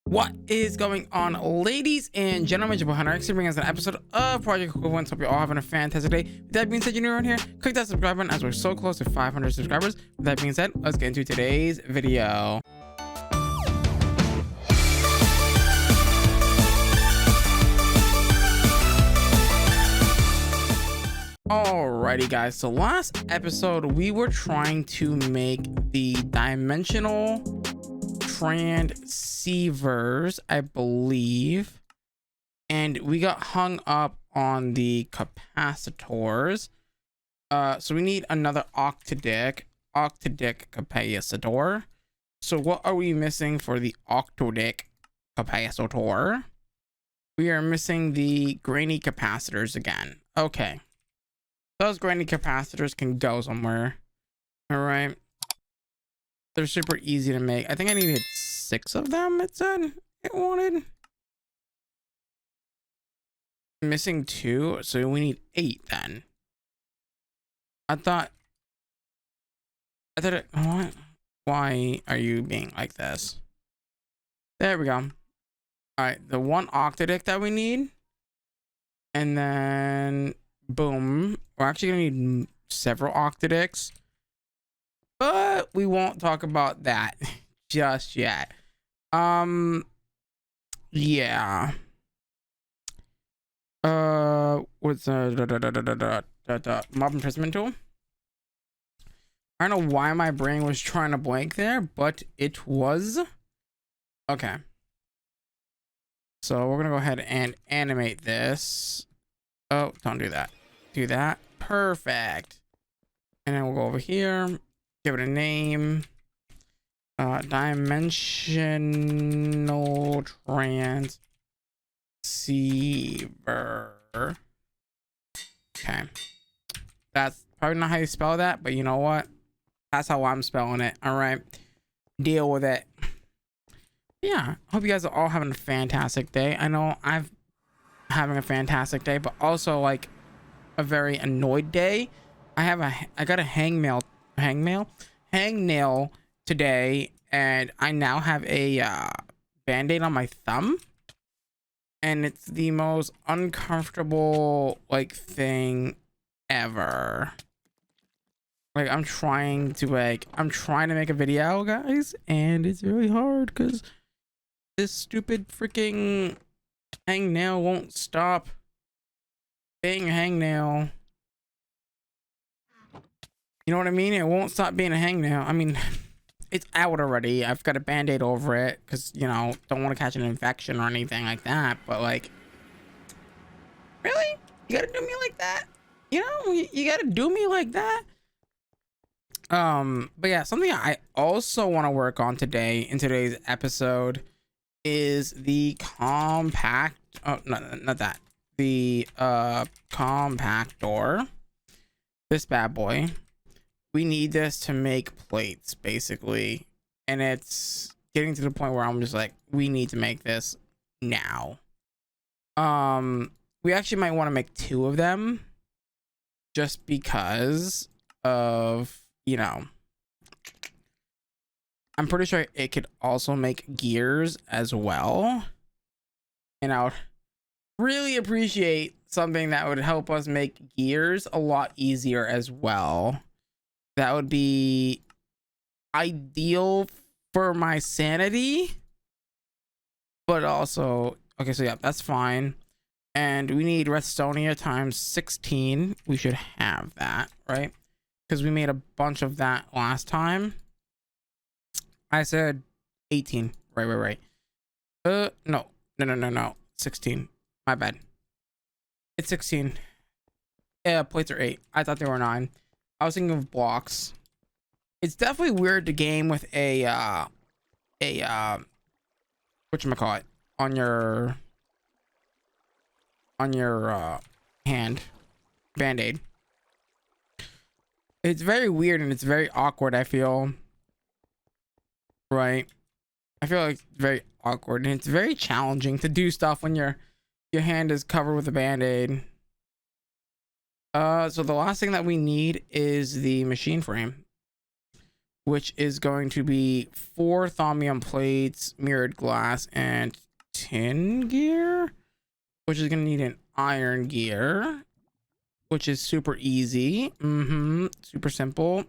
What is going on, ladies and gentlemen? Your boy Hunterx bringing us an episode of Project Equivalence. Hope you're all having a fantastic day. With that being said, you're new around here, click that subscribe button as we're so close to 500 subscribers. With that being said, let's get into today's video. Alrighty guys, so last episode we were trying to make the dimensional transceivers, I believe, and we got hung up on the capacitors. So we need another octadic capacitor. So what are we missing for the octadic capacitor? We are missing the grainy capacitors again. Okay, those grainy capacitors can go somewhere. All right, they're super easy to make. I think I needed 6 of them. It said it wanted. Missing 2, so we need 8 then. I thought it, what? Why are you being like this? There we go. All right, the one octadic that we need, and then boom, we're actually gonna need several octadics, but we won't talk about that just yet. Yeah. What's the modern transmission tool? I don't know why my brain was trying to blank there, but it was. Okay. So we're gonna go ahead and animate this. Oh, don't do that. Do that. Perfect. And then we'll go over here, give it a name. Dimensional transceiver. Okay. That's probably not how you spell that, but you know what? That's how I'm spelling it. All right. Deal with it. Yeah. Hope you guys are all having a fantastic day. I know I'm having a fantastic day, but also like a very annoyed day. I got a hangnail today, and I now have a band-aid on my thumb, and it's the most uncomfortable like thing ever. Like I'm trying to make a video, guys, and it's really hard because this stupid freaking hangnail won't stop being a hangnail. You know what I mean? It won't stop being a hangnail. I mean, it's out already. I've got a band-aid over it because, you know, don't want to catch an infection or anything like that. But like, really? You gotta do me like that? You know, you gotta do me like that? But yeah, something I also want to work on today in today's episode is the compact. Oh, not that. The compactor. This bad boy. We need this to make plates, basically, and it's getting to the point where I'm just like, we need to make this now. We actually might want to make 2 of them, just because of, you know, I'm pretty sure it could also make gears as well, and I would really appreciate something that would help us make gears a lot easier as well. That would be ideal for my sanity, but also, okay, so yeah, that's fine. And we need Redstonia times 16. We should have that, right? Because we made a bunch of that last time. I said 18. Right. No. 16. My bad. It's 16. Yeah, plates are 8. I thought they were 9. I was thinking of blocks. It's definitely weird to game with a whatchamacallit on your hand band-aid. It's very weird and it's very awkward, I feel. Right? I feel like it's very awkward and it's very challenging to do stuff when your hand is covered with a band-aid. So the last thing that we need is the machine frame. which is going to be 4 thaumium plates, mirrored glass, and tin gear, which is going to need an iron gear, which is super easy. Super simple.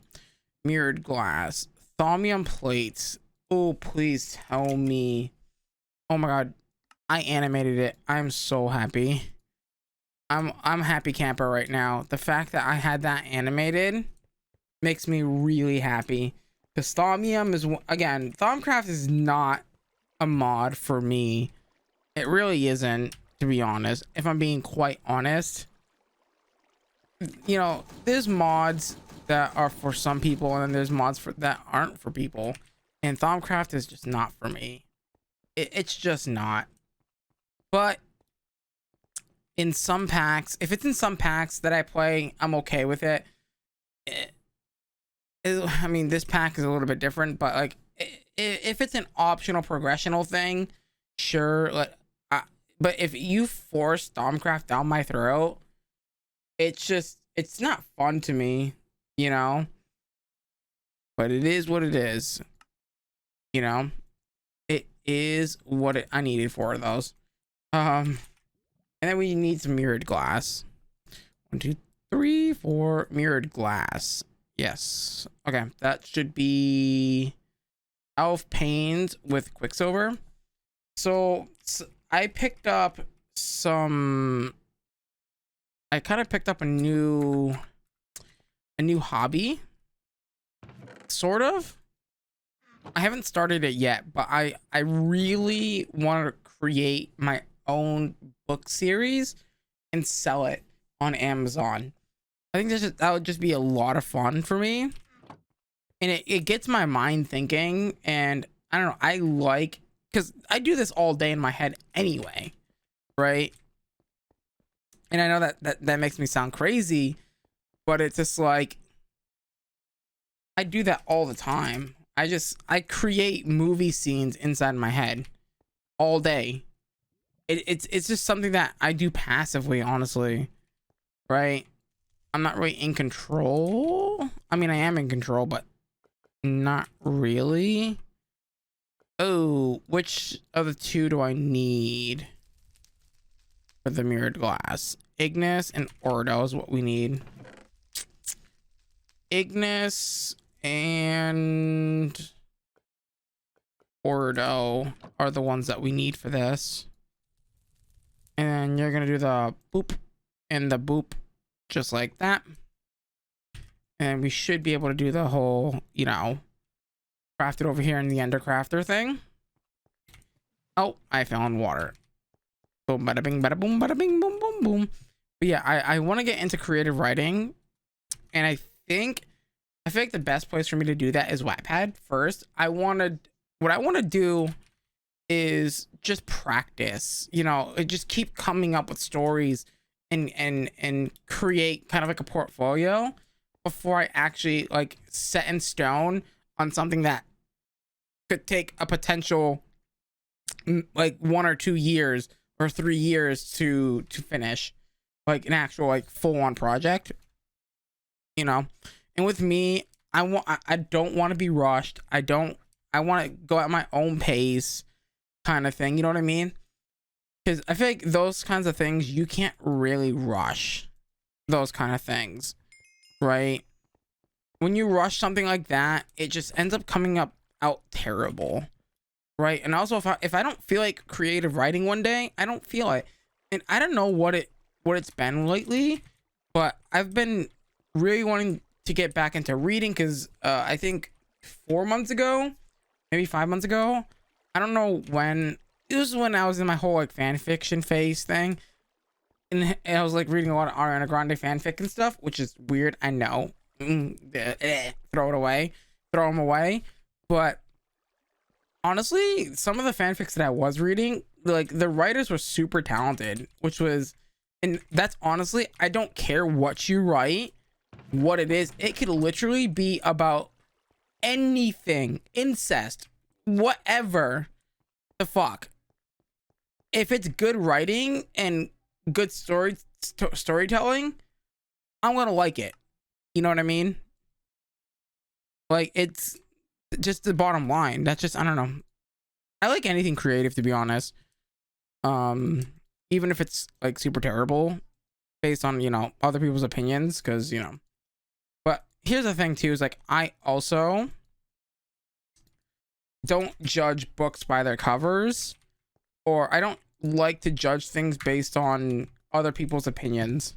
Mirrored glass, thaumium plates. Oh, please tell me. Oh my god, I animated it. I'm so happy. I'm happy camper right now. The fact that I had that animated makes me really happy. Because thaumium is, again, Thaumcraft is not a mod for me. It really isn't, to be honest. If I'm being quite honest, you know, there's mods that are for some people, and then there's mods for that aren't for people. And Thaumcraft is just not for me. It's just not. But in some packs, if it's in some packs that I play, I'm okay with it. I mean, this pack is a little bit different, but like, if it's an optional progressional thing, sure. Like, but if you force Thaumcraft down my throat, it's not fun to me, you know. But it is what it is, you know. It is what I needed 4 of those. And then we need some mirrored glass. 1, 2, 3, 4 mirrored glass. Yes. Okay, that should be elf panes with quicksilver. So I picked up some. I kind of picked up a new hobby, sort of. I haven't started it yet, but I really want to create my own book series and sell it on Amazon. I think that would just be a lot of fun for me, and it gets my mind thinking. And I don't know, I like, because I do this all day in my head anyway, right? And I know that makes me sound crazy, but it's just like, I do that all the time. I create movie scenes inside my head all day. It's just something that I do passively, honestly, right? I'm not really in control. I mean, I am in control, but not really. Oh, which of the 2 do I need for the mirrored glass? Ignis and Ordo is what we need. Ignis and Ordo are the ones that we need for this. And you're gonna do the boop and the boop just like that. And we should be able to do the whole, you know, craft it over here in the Ender Crafter thing. Oh, I fell in water. Boom, bada bing, bada boom, bada bing, boom, boom, boom. But yeah, I want to get into creative writing. And I feel like the best place for me to do that is Wattpad first. What I want to do is just practice, you know, just keep coming up with stories and create kind of like a portfolio before I actually like set in stone on something that could take a potential like 1 or 2 years or 3 years to finish, like an actual like full-on project, you know. And with me, I don't want to be rushed. I want to go at my own pace, kind of thing, you know what I mean? Because I feel like those kinds of things, you can't really rush those kind of things, right? When you rush something like that, it just ends up coming out terrible, right? And also, if I don't feel like creative writing one day, I don't feel it. And I don't know what it's been lately, but I've been really wanting to get back into reading, because I think 4 months ago, maybe 5 months ago, I don't know when, it was when I was in my whole like fan fiction phase thing, and I was like reading a lot of Ariana Grande fanfic and stuff, which is weird, I know. Throw them away. But honestly, some of the fanfics that I was reading, like the writers were super talented, which was, and that's honestly, I don't care what you write, what it is, it could literally be about anything, incest, whatever the fuck. If it's good writing and good storytelling, I'm gonna like it. You know what I mean? Like, it's just the bottom line. That's just, I don't know. I like anything creative, to be honest. Even if it's like super terrible based on, you know, other people's opinions, because, you know. But here's the thing too, is like, I also don't judge books by their covers, or I don't like to judge things based on other people's opinions.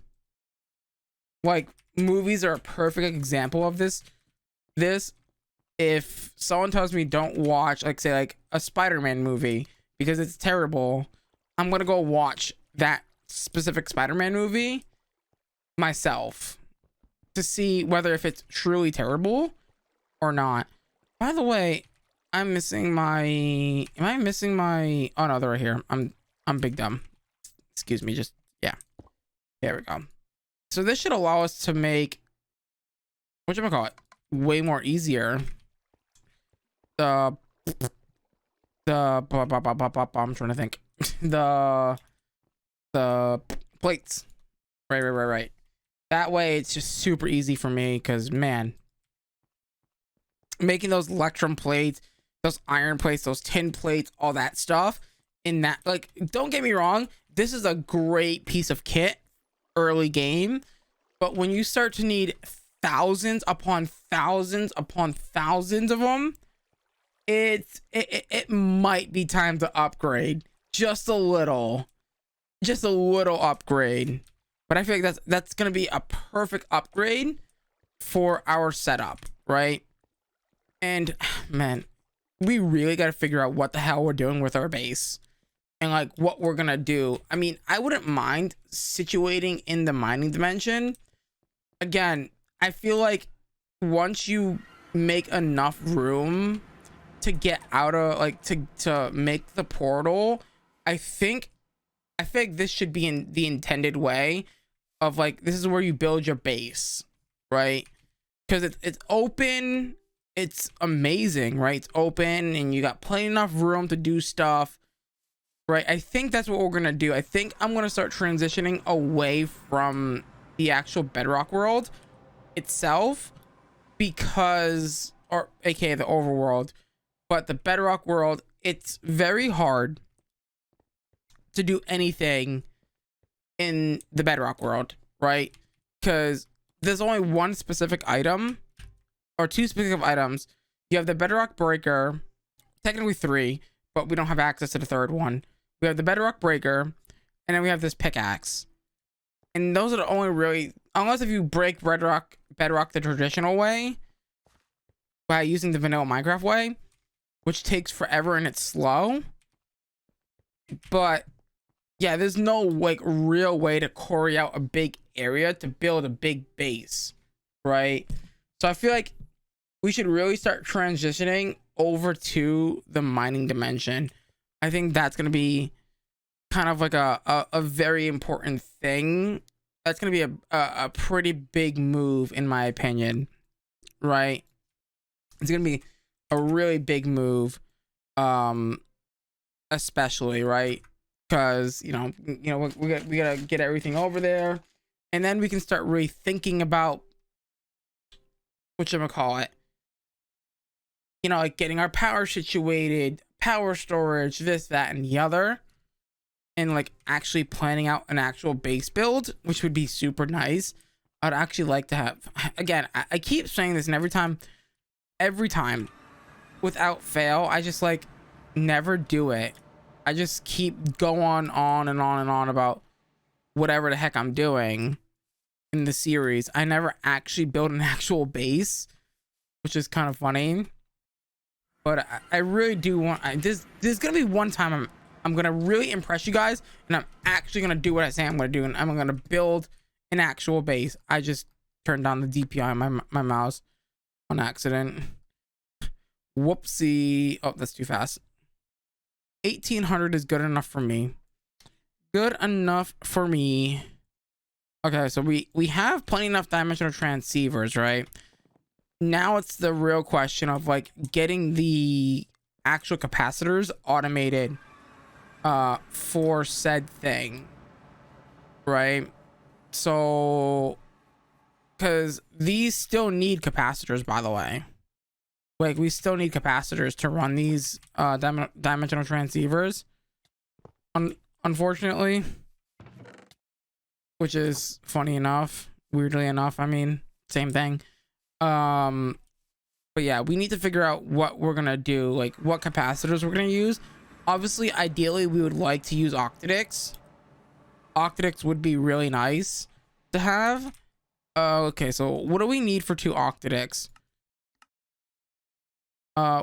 Like, movies are a perfect example of this. If someone tells me don't watch, like, say, like a Spider-Man movie because it's terrible, I'm gonna go watch that specific Spider-Man movie myself to see whether if it's truly terrible or not. By the way, I'm missing my, am I missing my, oh no, they're right here. I'm big dumb. Excuse me, just, yeah. There we go. So this should allow us to make, whatchamacallit, way more easier. I'm trying to think. the plates. Right. That way it's just super easy for me, because man, making those electrum plates, those iron plates, those tin plates, all that stuff in that, like, don't get me wrong, this is a great piece of kit early game, but when you start to need thousands upon thousands upon thousands of them, it might be time to upgrade just a little upgrade. But I feel like that's gonna be a perfect upgrade for our setup, right? And man, we really got to figure out what the hell we're doing with our base and like what we're gonna do. I mean, I wouldn't mind situating in the mining dimension. Again, I feel like once you make enough room to get out of, like, to make the portal, I feel like this should be in the intended way of, like, this is where you build your base, right? Because it's open, it's amazing, right? It's open and you got plenty enough room to do stuff, right? I think that's what we're gonna do. I think I'm gonna start transitioning away from the actual Bedrock world itself, because, or aka the overworld, but the Bedrock world, it's very hard to do anything in the Bedrock world, right? Because there's only one specific item, or two specific items. You have the Bedrock breaker, technically three, but we don't have access to the third one. We have the Bedrock breaker, and then we have this pickaxe. And those are the only really, unless if you break Bedrock the traditional way by using the vanilla Minecraft way, which takes forever and it's slow. But yeah, there's no like real way to quarry out a big area to build a big base, right? So I feel like we should really start transitioning over to the mining dimension. I think that's going to be kind of like a very important thing. That's going to be a pretty big move in my opinion, right? It's going to be a really big move, especially, right? Because we gotta get everything over there, and then we can start really thinking about whatchamacallit, like getting our power situated, power storage, this, that, and the other, and like actually planning out an actual base build, which would be super nice. I'd actually like to have, again, I keep saying this, and every time without fail, I just like never do it. I just keep going on and on and on about whatever the heck I'm doing in the series. I never actually build an actual base, which is kind of funny. But I really do want, there's gonna be one time I'm gonna really impress you guys, and I'm actually gonna do what I say I'm gonna do, and I'm gonna build an actual base. I just turned down the DPI on my mouse on accident. Whoopsie. Oh, that's too fast. 1800 is good enough for me. Good enough for me. Okay, so we have plenty enough dimensional transceivers, right? Now it's the real question of like getting the actual capacitors automated for said thing, right? So because these still need capacitors, by the way, Like, we still need capacitors to run these dimensional transceivers, unfortunately, which is funny enough, weirdly enough. I mean, same thing. But yeah, we need to figure out what we're gonna do, like what capacitors we're gonna use. Obviously, ideally, we would like to use Octodix. Octodix would be really nice to have. Okay, so what do we need for 2 Octodix?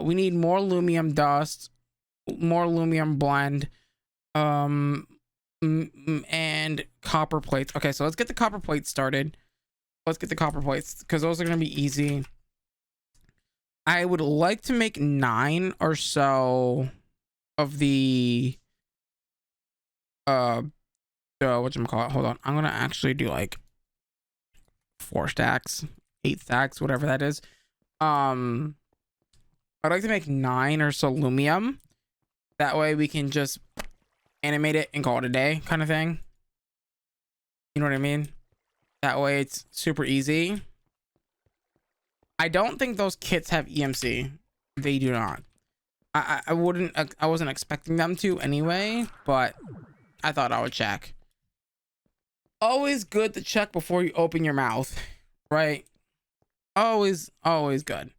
We need more lumium dust, more lumium blend, and copper plates. Okay, so let's get the copper plates started. Let's get the copper plates because those are going to be easy. I would like to make 9 or so of the whatchamacallit. Hold on, I'm gonna actually do like 4 stacks, 8 stacks, whatever that is. I'd like to make 9 or so lumium. That way we can just animate it and call it a day, kind of thing. You know what I mean? That way it's super easy. I don't think those kits have EMC. They do not. I wasn't expecting them to anyway, but I thought I would check. Always good to check before you open your mouth, right? Always good.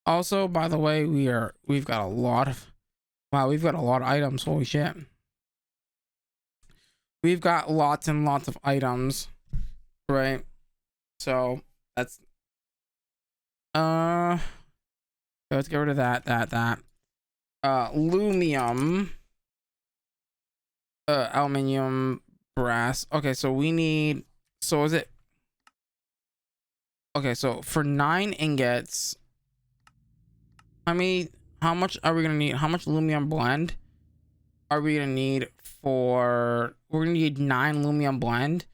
Also, by the way, we've got a lot of items. Holy shit. We've got lots and lots of items, right? So that's let's get rid of that. Lumium, aluminium, brass. Okay, so we need, so is it, okay, so for 9 ingots, how much are we gonna need? How much lumium blend are we gonna need for, we're gonna need 9 lumium blend,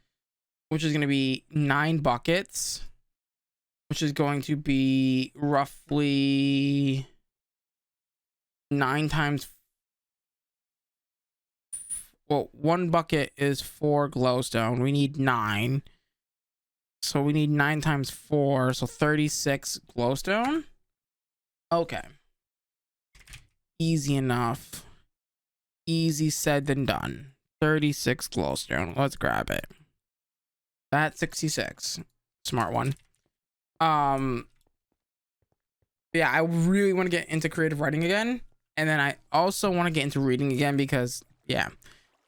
which is gonna be 9 buckets, which is going to be roughly 9 times, well, 1 bucket is 4 glowstone. We need 9. So we need 9 times 4, so 36 glowstone. Okay. Easy enough. Easy said than done. 36 glowstone. Let's grab it. That's 66. Smart one. Yeah, I really want to get into creative writing again. And then I also want to get into reading again because, yeah,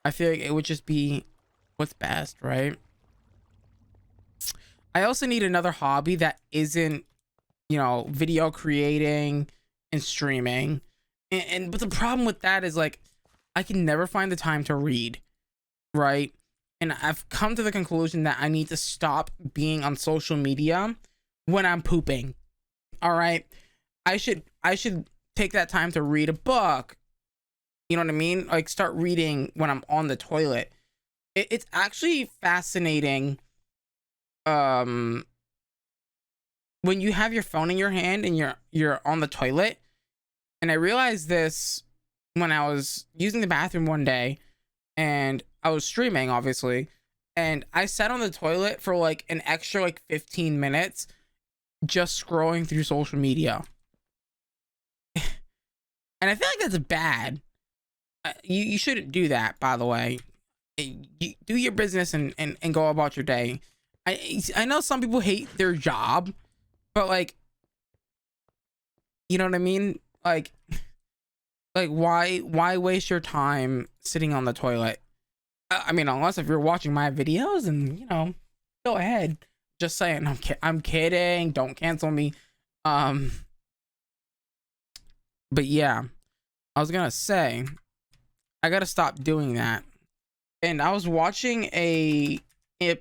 I feel like it would just be what's best, right? I also need another hobby that isn't, you know, video creating and streaming. But the problem with that is, like, I can never find the time to read, right? And I've come to the conclusion that I need to stop being on social media when I'm pooping. All right? I should take that time to read a book. You know what I mean? Like, start reading when I'm on the toilet. It's actually fascinating when you have your phone in your hand and you're on the toilet. And I realized this when I was using the bathroom one day and I was streaming, obviously, and I sat on the toilet for like an extra like 15 minutes just scrolling through social media. And I feel like that's bad. You shouldn't do that, by the way. You do your business and go about your day. I know some people hate their job, but, like, you know what I mean? Like why waste your time sitting on the toilet? I mean, unless if you're watching my videos, and, you know, go ahead. Just saying, I'm kidding. Don't cancel me. But yeah, I was gonna say, I gotta stop doing that. And I was watching a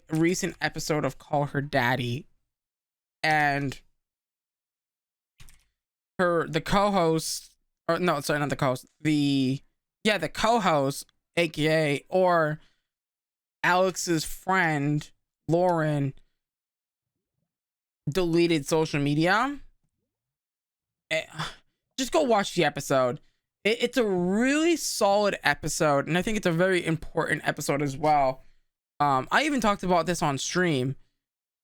recent episode of Call Her Daddy, and the co-host, or no, sorry, not the co-host, the co-host, aka, or Alex's friend Lauren, deleted social media. Just go watch the episode. It's a really solid episode, and I think it's a very important episode as well. I even talked about this on stream.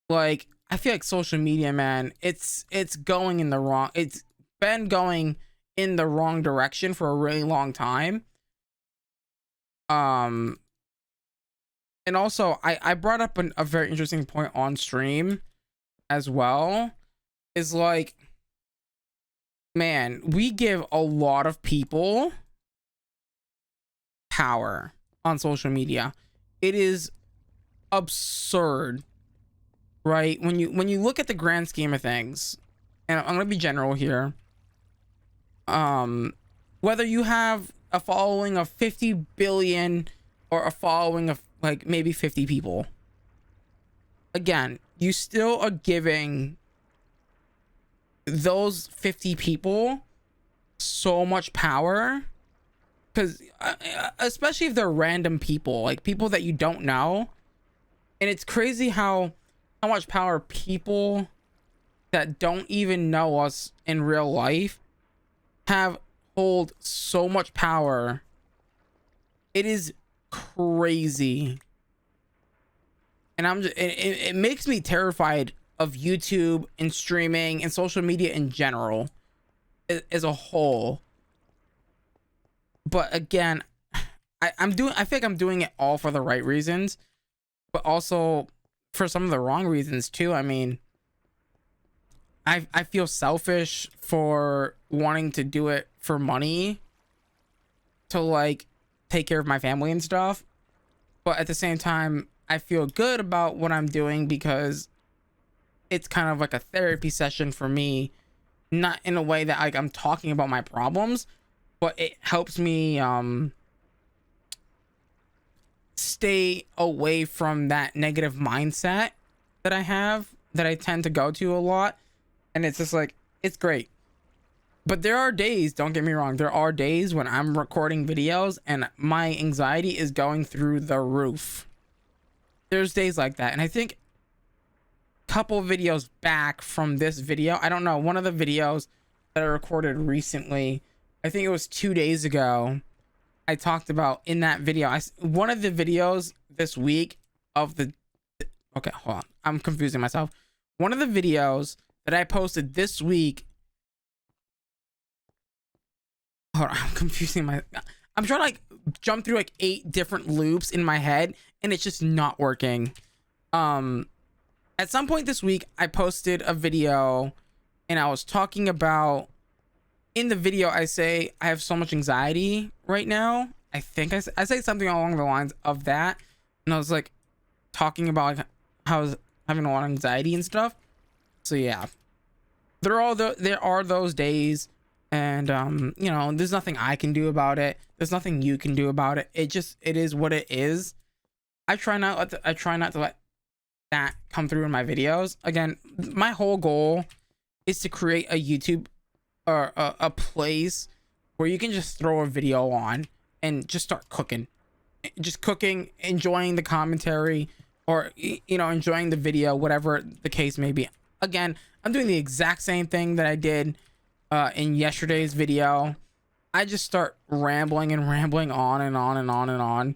Like, I feel like social media, man, it's going in the wrong, it's been going in the wrong direction for a really long time. And also I brought up a very interesting point on stream as well, is like, man, we give a lot of people power on social media. It is absurd, right? When you look at the grand scheme of things, and I'm gonna be general here, whether you have a following of 50 billion or a following of like maybe 50 people, again, you still are giving those 50 people so much power, because especially if they're random people, like people that you don't know. And it's crazy how much power people that don't even know us in real life hold so much power. It is crazy. And it makes me terrified of YouTube and streaming and social media in general as a whole. But again, I feel like I'm doing it all for the right reasons, but also for some of the wrong reasons too. I mean, I feel selfish for wanting to do it for money to like take care of my family and stuff, but at the same time I feel good about what I'm doing because it's kind of like a therapy session for me, not in a way that like I'm talking about my problems, but it helps me stay away from that negative mindset that I tend to go to a lot. And it's just like, it's great. But there are days, don't get me wrong, there are days when I'm recording videos and my anxiety is going through the roof. There's days like that. And I think a couple videos back from this video, I don't know, one of the videos that I recorded recently, I think it was 2 days ago, I talked about in that video, one of the videos this week of the, okay, hold on, I'm confusing myself. One of the videos that I posted this week, hold on, I'm trying to like jump through like 8 different loops in my head and it's just not working. At some point this week, I posted a video and I was talking about, in the video, I say I have so much anxiety right now. I think I say something along the lines of that. And I was like talking about like how I was having a lot of anxiety and stuff. So yeah, there are those days, and you know, there's nothing I can do about it. There's nothing you can do about it. It is what it is. I try not to let that come through in my videos. Again, my whole goal is to create a YouTube or a place where you can just throw a video on and just start cooking, enjoying the commentary, or you know, enjoying the video, whatever the case may be. Again, I'm doing the exact same thing that I did in yesterday's video. I just start rambling and rambling on and on and on and on,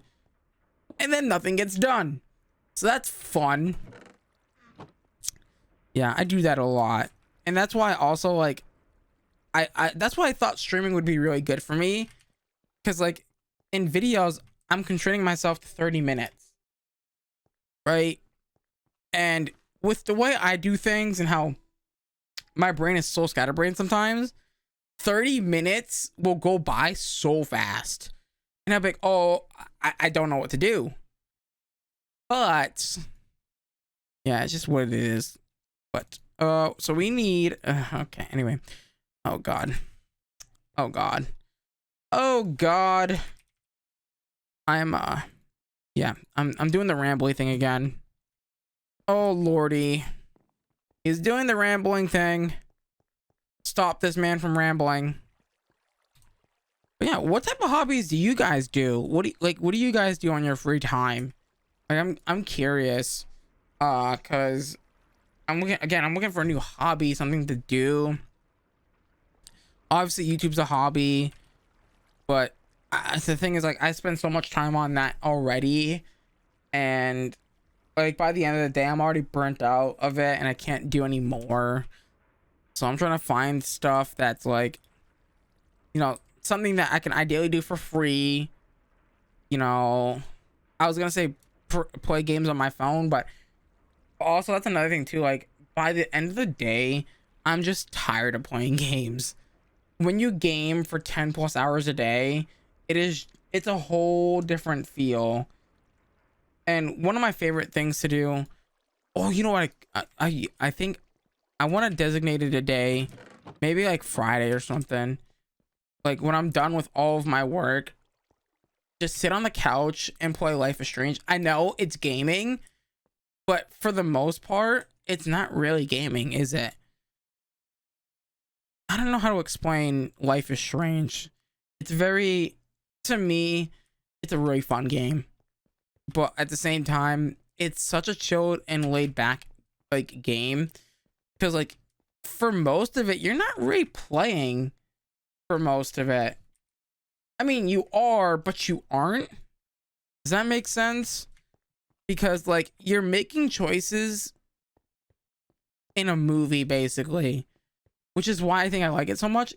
and then nothing gets done. So that's fun. Yeah, I do that a lot. And that's why also like that's why I thought streaming would be really good for me, because like in videos I'm constraining myself to 30 minutes, right? And with the way I do things and how my brain is so scatterbrained sometimes, 30 minutes will go by so fast and I'll be like, oh, I don't know what to do. But yeah, it's just what it is. But so we need okay, anyway. Oh god. I'm yeah, I'm doing the rambling thing again. Oh lordy, he's doing the rambling thing. Stop this man from rambling. But yeah, what type of hobbies do you guys do? What do you guys do on your free time? Like, I'm curious, cause I'm looking for a new hobby, something to do. Obviously YouTube's a hobby, but the thing is, like, I spend so much time on that already, and like by the end of the day I'm already burnt out of it and I can't do any more. So I'm trying to find stuff that's like, you know, something that I can ideally do for free. You know, I was gonna say play games on my phone, but also that's another thing too. Like by the end of the day, I'm just tired of playing games. When you game for 10 plus hours a day, it's a whole different feel. And one of my favorite things to do, oh, you know what, I think I want to designate it a day, maybe like Friday or something, like when I'm done with all of my work, just sit on the couch and play Life is Strange. I know it's gaming, but for the most part it's not really gaming, is it? I don't know how to explain Life is Strange. It's very, to me, it's a really fun game. But at the same time, it's such a chilled and laid back like game. Because like for most of it, you're not really playing for most of it. I mean, you are, but you aren't. Does that make sense? Because like you're making choices in a movie basically. Which is why I think I like it so much.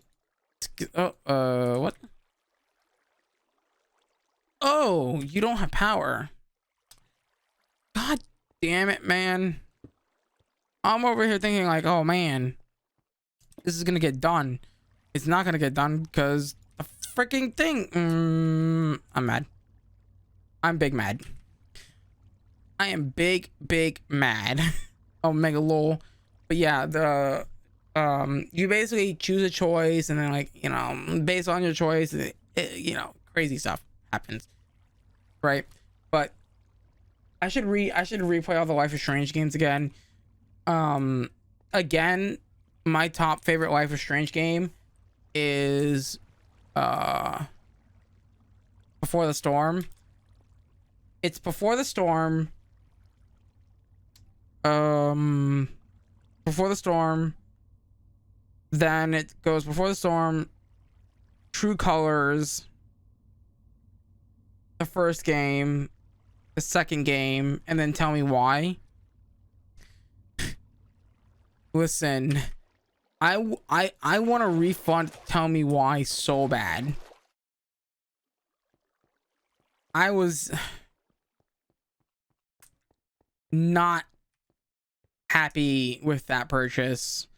What? Oh, you don't have power. God damn it, man. I'm over here thinking like, oh man, this is gonna get done. It's not gonna get done because the freaking thing. I'm mad. I'm big mad. I am big mad. Oh, mega lol. But yeah, you basically choose a choice and then like, you know, based on your choice, you know, crazy stuff happens, right? But I should replay all the Life is Strange games again. Again, my top favorite Life is Strange game is Before the Storm. It's Before the Storm. Before the Storm. Then it goes Before the Storm, True Colors, the first game, the second game, and then Tell Me Why. Listen, I want to refund Tell Me Why so bad. I was not happy with that purchase.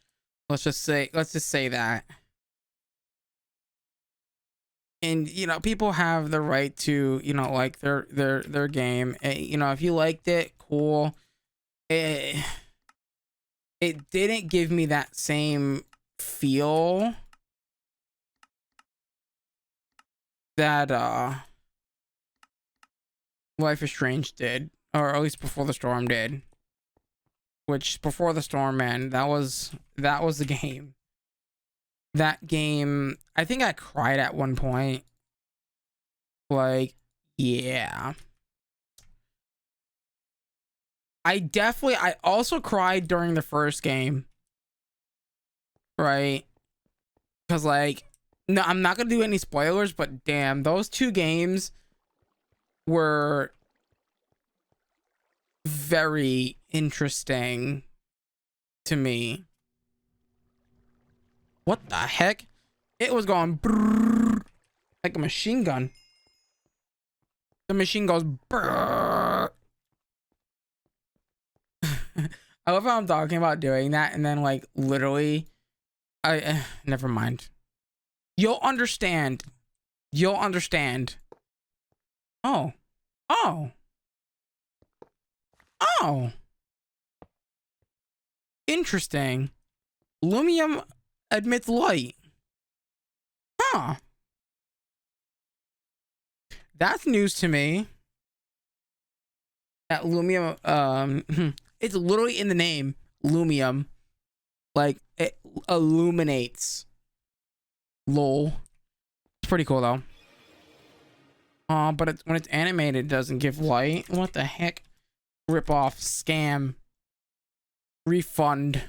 Let's just say that. And you know, people have the right to, you know, like their game. You know, if you liked it, cool. It didn't give me that same feel that Life is Strange did, or at least Before the Storm did. Which Before the Storm, man, that was the game. That game, I think I cried at one point. Like, yeah. I also cried during the first game. Right? Because like, no, I'm not gonna do any spoilers, but damn, those two games were very interesting to me. What the heck? It was going brrr, like a machine gun. The machine goes brrr. I love how I'm talking about doing that and then like literally never mind. You'll understand. You'll understand. Oh. Oh. Oh. Interesting. Lumium admits light. Huh. That's news to me. That Lumium, it's literally in the name, Lumium. Like, it illuminates. Lol. It's pretty cool, though. But when it's animated, it doesn't give light. What the heck? Rip off, scam, refund.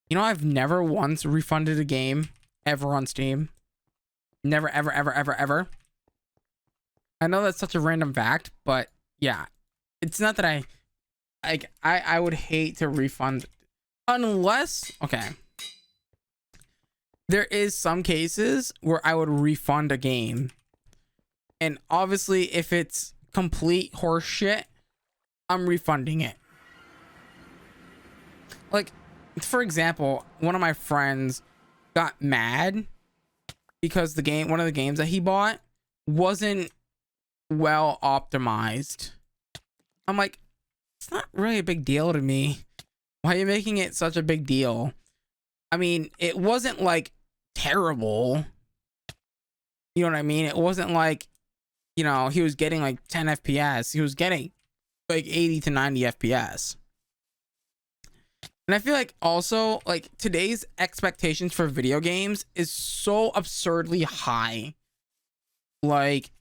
You know, I've never once refunded a game ever on Steam. Never, ever, ever, ever, ever. I know that's such a random fact, but yeah, it's not that I would hate to refund unless, okay, there is some cases where I would refund a game. And obviously, if it's complete horse shit, I'm refunding it. Like, for example, one of my friends got mad because one of the games that he bought wasn't well optimized. I'm like, it's not really a big deal to me. Why are you making it such a big deal? I mean, it wasn't like terrible. You know what I mean? It wasn't like, you know, he was getting like 10 FPS. He was getting like 80 to 90 FPS. And I feel like also, like, today's expectations for video games is so absurdly high. Like,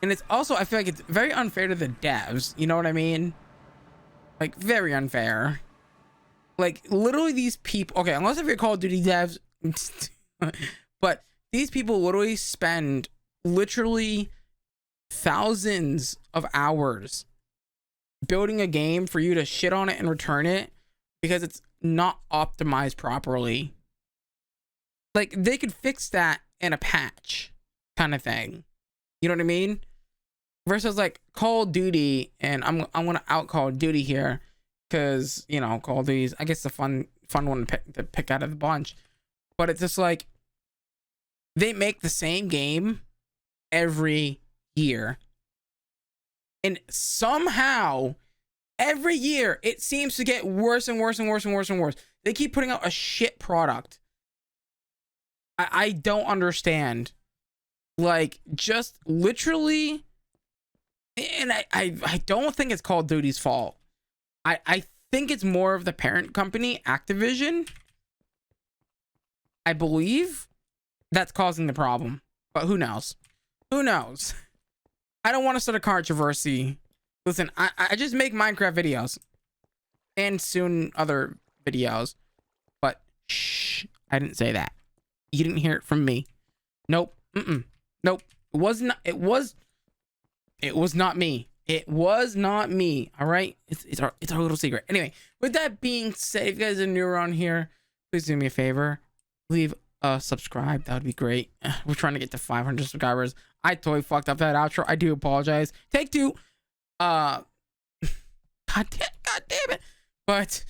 and it's also, I feel like it's very unfair to the devs. You know what I mean? Like, very unfair. Like, literally these people, okay, unless if you're Call of Duty devs, but these people literally spend literally thousands of hours building a game for you to shit on it and return it because it's not optimized properly. Like, they could fix that in a patch kind of thing. You know what I mean? Versus like Call of Duty, and I'm gonna out Call of Duty here because, you know, Call of Duty's, I guess, the fun one to pick out of the bunch. But it's just like they make the same game every year. And somehow, every year, it seems to get worse and worse and worse and worse and worse. They keep putting out a shit product. I don't understand. Like, just literally, and I don't think it's Call of Duty's fault. I think it's more of the parent company, Activision, I believe, that's causing the problem. But who knows? Who knows? I don't want to start a controversy. Listen, I just make Minecraft videos and soon other videos, but shh, I didn't say that. You didn't hear it from me. Nope. Nope. It was not me. It was not me. All right. It's our little secret. Anyway, with that being said, if you guys are new around here, please do me a favor. Leave a subscribe. That would be great. We're trying to get to 500 subscribers. I totally fucked up that outro. I do apologize. Take two. God damn it. But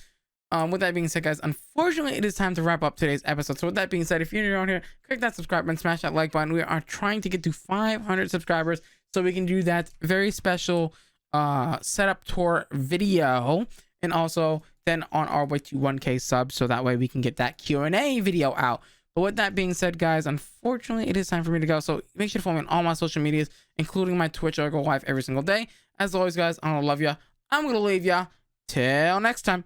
with that being said, guys, unfortunately, it is time to wrap up today's episode. So with that being said, if you're new around here, click that subscribe button, smash that like button. We are trying to get to 500 subscribers so we can do that very special setup tour video, and also then on our way to 1K subs, so that way we can get that Q&A video out. But with that being said, guys, unfortunately, it is time for me to go. So make sure to follow me on all my social medias, including my Twitch. I go live every single day. As always, guys, I'm gonna love you. I'm gonna leave you. Till next time.